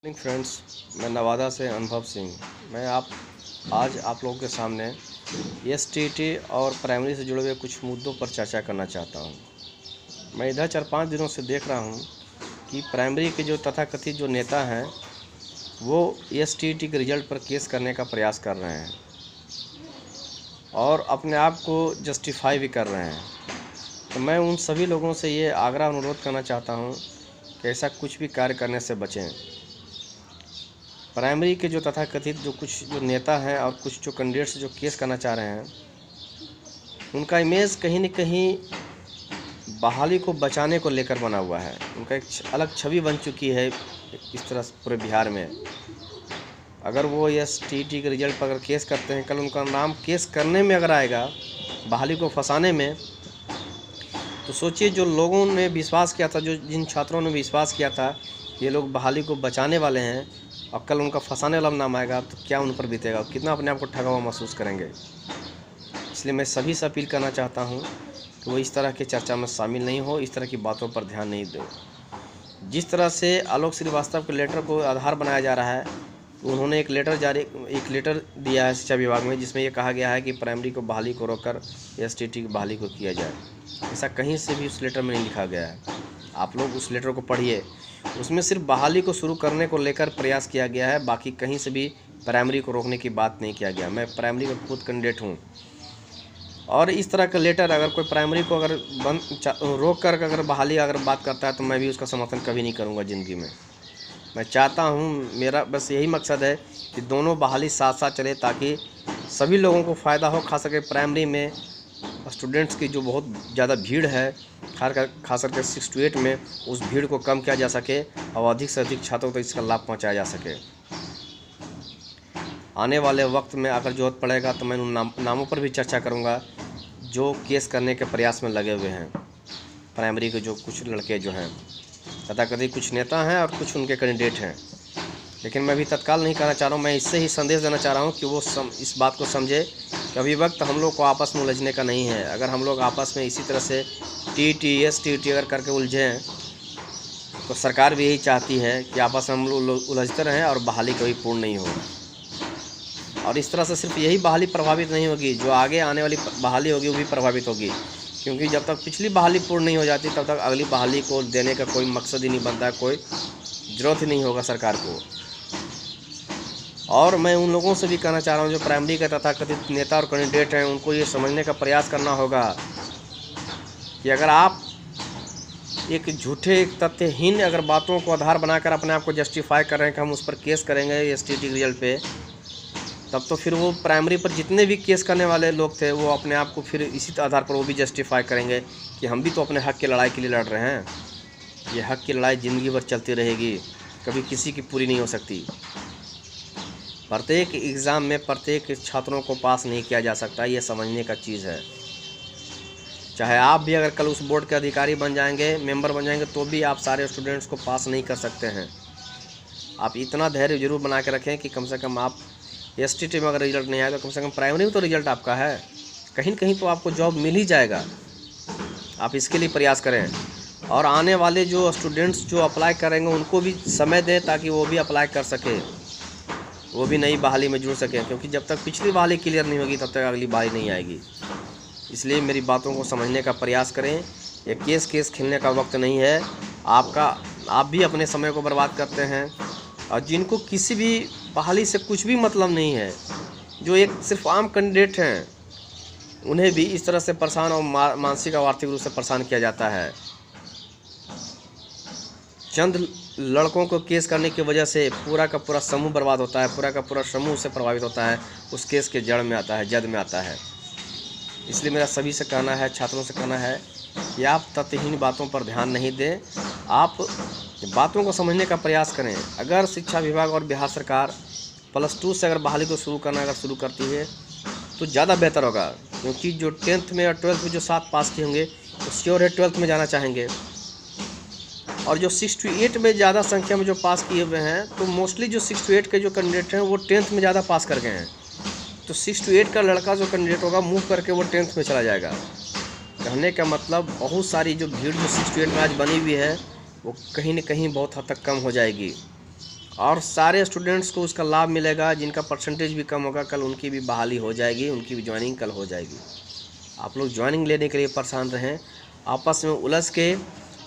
Morning friends, मैं नवादा से अनुभव सिंह। मैं आज आप लोगों के सामने एसटीटी और प्राइमरी से जुड़े हुए कुछ मुद्दों पर चर्चा करना चाहता हूं। मैं इधर 4-5 दिनों से देख रहा हूं कि प्राइमरी के जो तथाकथित जो नेता हैं वो एसटीटी के रिजल्ट पर केस करने का प्रयास कर रहे हैं और अपने आप को जस्टिफाई भी कर रहे हैं। तो मैं उन सभी लोगों से ये आग्रह अनुरोध करना चाहता हूँ कि ऐसा कुछ भी कार्य करने से बचें। प्राइमरी के जो तथाकथित कुछ जो नेता हैं और कुछ जो कैंडिडेट्स जो केस करना चाह रहे हैं, उनका इमेज कहीं न कहीं बहाली को बचाने को लेकर बना हुआ है। उनका एक अलग छवि बन चुकी है इस तरह से पूरे बिहार में। अगर वो एसटीटी के रिजल्ट पर अगर केस करते हैं, कल उनका नाम केस करने में अगर आएगा, बहाली को फंसाने में, तो सोचिए जो लोगों ने विश्वास किया था, जिन छात्रों ने विश्वास किया था ये लोग बहाली को बचाने वाले हैं और कल उनका फंसाने वाला नाम आएगा तो क्या उन पर बीतेगा, कितना अपने आप को ठगा हुआ महसूस करेंगे। इसलिए मैं सभी से अपील करना चाहता हूं कि वो इस तरह के चर्चा में शामिल नहीं हो, इस तरह की बातों पर ध्यान नहीं दे। जिस तरह से आलोक श्रीवास्तव के लेटर को आधार बनाया जा रहा है, उन्होंने एक लेटर दिया है शिक्षा विभाग में, जिसमें ये कहा गया है कि प्राइमरी को बहाली को रोककर एसटीटी की बहाली को किया जाए। ऐसा कहीं से भी उस लेटर में नहीं लिखा गया है। आप लोग उस लेटर को पढ़िए, उसमें सिर्फ बहाली को शुरू करने को लेकर प्रयास किया गया है, बाकी कहीं से भी प्राइमरी को रोकने की बात नहीं किया गया। मैं प्राइमरी का खुद कैंडिडेट हूँ और इस तरह का लेटर अगर कोई प्राइमरी को अगर रोक कर अगर बहाली अगर बात करता है तो मैं भी उसका समर्थन कभी नहीं करूँगा ज़िंदगी में। मैं चाहता हूँ, मेरा बस यही मकसद है कि दोनों बहाली साथ साथ चले ताकि सभी लोगों को फ़ायदा हो। खास करके प्राइमरी में स्टूडेंट्स की जो बहुत ज़्यादा भीड़ है, खास करके 6 to 8 में, उस भीड़ को कम किया जा सके और अधिक से अधिक छात्रों तक इसका लाभ पहुंचाया जा सके। आने वाले वक्त में अगर जरूरत पड़ेगा तो मैं उन नामों पर भी चर्चा करूंगा जो केस करने के प्रयास में लगे हुए हैं। प्राइमरी के जो कुछ लड़के जो हैं, तथाकथित कुछ नेता हैं और कुछ उनके कैंडिडेट हैं, लेकिन मैं अभी तत्काल नहीं कहना चाह रहा हूँ। मैं इससे ही संदेश देना चाह रहा हूँ कि वो इस बात को समझे कि अभी वक्त हम लोग को आपस में उलझने का नहीं है। अगर हम लोग आपस में इसी तरह से टीटी एसटीटी अगर करके उलझें तो सरकार भी यही चाहती है कि आपस में हम लोग उलझते रहें और बहाली कभी पूर्ण नहीं हो। और इस तरह से सिर्फ यही बहाली प्रभावित नहीं होगी, जो आगे आने वाली बहाली होगी वो भी प्रभावित होगी, क्योंकि जब तक पिछली बहाली पूर्ण नहीं हो जाती तब तक अगली बहाली को देने का कोई मकसद ही नहीं बनता, कोई ज़रूरत ही नहीं होगा सरकार को। और मैं उन लोगों से भी कहना चाह रहा हूँ जो प्राइमरी के तथाकथित नेता और कैंडिडेट हैं, उनको ये समझने का प्रयास करना होगा कि अगर आप एक झूठे एक तथ्यहीन अगर बातों को आधार बनाकर अपने आप को जस्टिफाई कर रहे हैं कि हम उस पर केस करेंगे एसटीटी रिजल्ट पे, तब तो फिर वो प्राइमरी पर जितने भी केस करने वाले लोग थे वो अपने आप को फिर इसी आधार पर वो भी जस्टिफाई करेंगे कि हम भी तो अपने हक़ की लड़ाई के लिए लड़ रहे हैं। ये हक़ की लड़ाई ज़िंदगी भर चलती रहेगी, कभी किसी की पूरी नहीं हो सकती। प्रत्येक एग्ज़ाम में प्रत्येक छात्रों को पास नहीं किया जा सकता, ये समझने का चीज़ है। चाहे आप भी अगर कल उस बोर्ड के अधिकारी बन जाएंगे, मेंबर बन जाएंगे, तो भी आप सारे स्टूडेंट्स को पास नहीं कर सकते हैं। आप इतना धैर्य जरूर बना के रखें कि कम से कम आप एसटीटी में अगर रिजल्ट नहीं आया तो कम से कम प्राइमरी में तो रिजल्ट आपका है, कहीं न कहीं तो आपको जॉब मिल ही जाएगा। आप इसके लिए प्रयास करें और आने वाले जो स्टूडेंट्स जो अप्लाई करेंगे उनको भी समय दें ताकि वो भी अप्लाई कर सके, वो भी नई बहाली में जुड़ सके, क्योंकि जब तक पिछली बहाली क्लियर नहीं होगी तब तक अगली बहाली नहीं आएगी। इसलिए मेरी बातों को समझने का प्रयास करें। ये केस खेलने का वक्त नहीं है आप भी अपने समय को बर्बाद करते हैं, और जिनको किसी भी बहाली से कुछ भी मतलब नहीं है, जो एक सिर्फ आम कैंडिडेट हैं, उन्हें भी इस तरह से परेशान और मानसिक और आर्थिक रूप से परेशान किया जाता है। चंद लड़कों को केस करने की वजह से पूरा का पूरा समूह बर्बाद होता है, पूरा का पूरा समूह से प्रभावित होता है, उस केस के जड़ में आता है, जद में आता है। इसलिए मेरा सभी से कहना है, छात्रों से कहना है कि आप तथ्यहीन बातों पर ध्यान नहीं दें, आप बातों को समझने का प्रयास करें। अगर शिक्षा विभाग और बिहार सरकार +2 से अगर बहाली को शुरू करती है तो ज़्यादा बेहतर होगा, क्योंकि जो 10th में और 12th में जो 7 पास किए होंगे तो श्योर है 12th में जाना चाहेंगे, और जो 6 to 8 में ज़्यादा संख्या में जो पास किए हुए हैं, तो मोस्टली जो 6 to 8 के जो कैंडिडेट हैं वो 10th में ज़्यादा पास कर गए हैं। तो 6 to 8 का लड़का जो कैंडिडेट होगा मूव करके वो 10th में चला जाएगा। कहने का मतलब बहुत सारी जो भीड़ जो 6 to 8 में आज बनी हुई है वो कहीं न कहीं बहुत हद तक कम हो जाएगी। और सारे स्टूडेंट्स को उसका लाभ मिलेगा। जिनका परसेंटेज भी कम होगा, कल उनकी भी बहाली हो जाएगी, उनकी भी ज्वाइनिंग कल हो जाएगी। आप लोग ज्वाइनिंग लेने के लिए परेशान रहें, आपस में उलझ के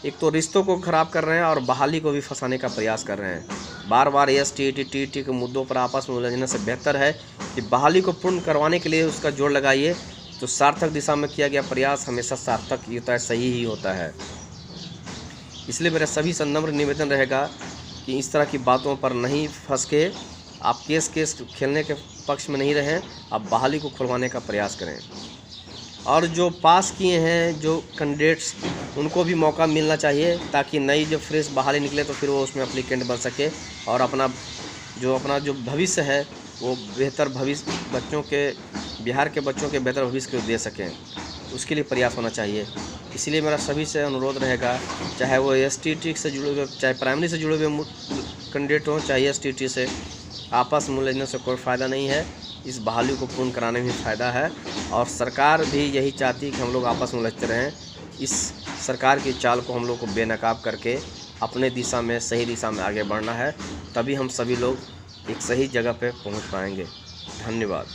एक तो रिश्तों को ख़राब कर रहे हैं और बहाली को भी फंसाने का प्रयास कर रहे हैं। बार बार STET TET के मुद्दों पर आपस में उलझने से बेहतर है कि बहाली को पूर्ण करवाने के लिए उसका जोर लगाइए। तो सार्थक दिशा में किया गया प्रयास हमेशा सार्थक ही होता है, सही ही होता है। इसलिए मेरा सभी से नम्र निवेदन रहेगा कि इस तरह की बातों पर नहीं फंस के आप केस खेलने के पक्ष में नहीं रहें, आप बहाली को खुलवाने का प्रयास करें। और जो पास किए हैं जो कैंडिडेट्स, उनको भी मौका मिलना चाहिए, ताकि नई जो फ्रेश बहाली निकले तो फिर वो उसमें एप्लीकेंट बन सके और अपना जो भविष्य है वो बेहतर भविष्य बिहार के बच्चों के बेहतर भविष्य को दे सकें, उसके लिए प्रयास होना चाहिए। इसलिए मेरा सभी से अनुरोध रहेगा, चाहे वो STET से जुड़े हुए, चाहे प्राइमरी से जुड़े हुए कैंडिडेट हों, चाहे STET से, आपस में उलझने से कोई फ़ायदा नहीं है। इस बहाली को पूर्ण कराने में फ़ायदा है और सरकार भी यही चाहती है कि हम लोग आपस में उलझते रहें। इस सरकार की चाल को हम लोग को बेनकाब करके अपने दिशा में, सही दिशा में आगे बढ़ना है, तभी हम सभी लोग एक सही जगह पे पहुंच पाएंगे। धन्यवाद।